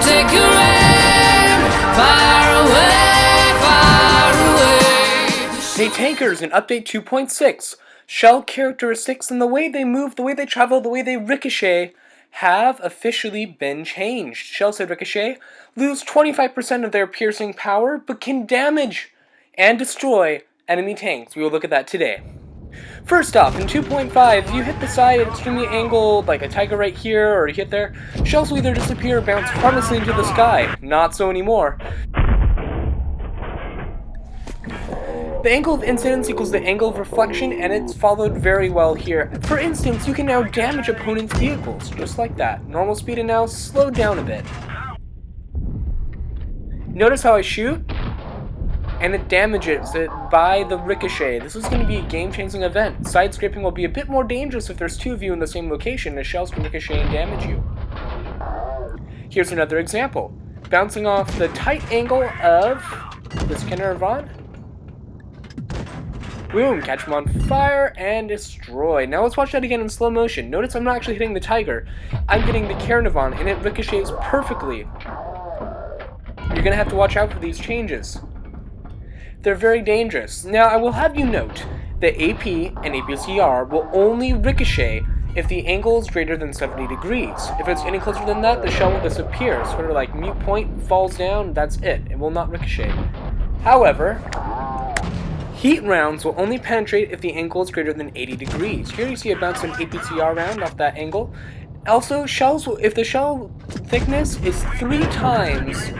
take your aim far away, far away. Hey tankers, in update 2.6, shell characteristics and the way they move, the way they travel, the way they ricochet have officially been changed. Shells that ricochet lose 25% of their piercing power, but can damage and destroy enemy tanks. We will look at that today. First off, in 2.5, if you hit the side extremely angled, like a tiger right here, or you hit there, shells will either disappear or bounce harmlessly into the sky. Not so anymore. The angle of incidence equals the angle of reflection, and it's followed very well here. For instance, you can now damage opponents' vehicles, just like that. Normal speed and now slowed down a bit. Notice how I shoot, and it damages it by the ricochet. This is going to be a game-changing event. Side scraping will be a bit more dangerous if there's two of you in the same location, as shells can ricochet and damage you. Here's another example. Bouncing off the tight angle of this Caravan. Boom, catch him on fire and destroy. Now let's watch that again in slow motion. Notice I'm not actually hitting the tiger. I'm hitting the Caravan, and it ricochets perfectly. You're going to have to watch out for these changes. They're very dangerous. Now, I will have you note that AP and APCR will only ricochet if the angle is greater than 70 degrees. If it's any closer than that, the shell will disappear. Sort of like mute point, falls down, that's it. It will not ricochet. However, heat rounds will only penetrate if the angle is greater than 80 degrees. Here you see a bounce an APCR round off that angle. Also, shells will, if the shell thickness is 3 times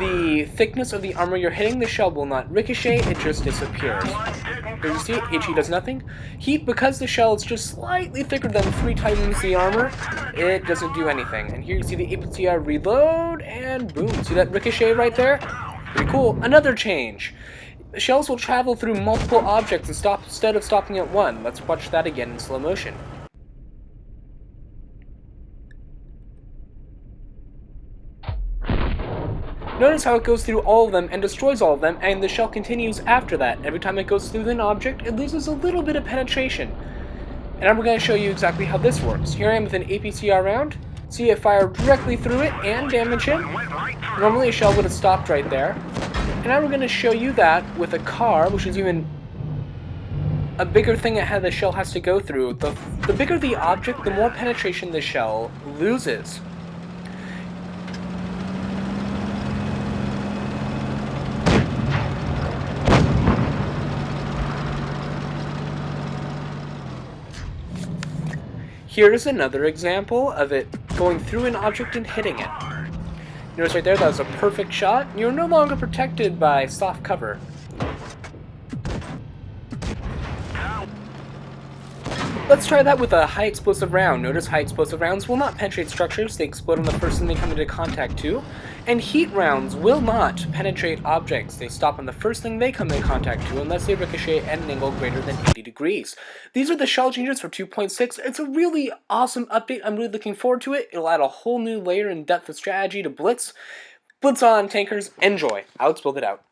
the thickness of the armor you're hitting, the shell will not ricochet, it just disappears. Here you see it, HE does nothing. Heat, because the shell is just slightly thicker than 3 times the armor, it doesn't do anything. And here you see the APCR reload, and boom, see that ricochet right there? Pretty cool. Another change. Shells will travel through multiple objects instead of stopping at one. Let's watch that again in slow motion. Notice how it goes through all of them and destroys all of them, and the shell continues after that. Every time it goes through an object, it loses a little bit of penetration. And I'm going to show you exactly how this works. Here I am with an APCR round. See it fire directly through it and damage him. Normally a shell would have stopped right there. And now we're going to show you that with a car, which is even a bigger thing that the shell has to go through. The bigger the object, the more penetration the shell loses. Here's another example of it going through an object and hitting it. Notice right there, that was a perfect shot. You're no longer protected by soft cover. Let's try that with a high explosive round. Notice high explosive rounds will not penetrate structures, they explode on the first thing they come into contact to. And heat rounds will not penetrate objects, they stop on the first thing they come into contact to unless they ricochet at an angle greater than 80 degrees. These are the shell changes for 2.6. It's a really awesome update, I'm really looking forward to it. It'll add a whole new layer and depth of strategy to Blitz. Blitz on, tankers, enjoy. Alexbuildit out.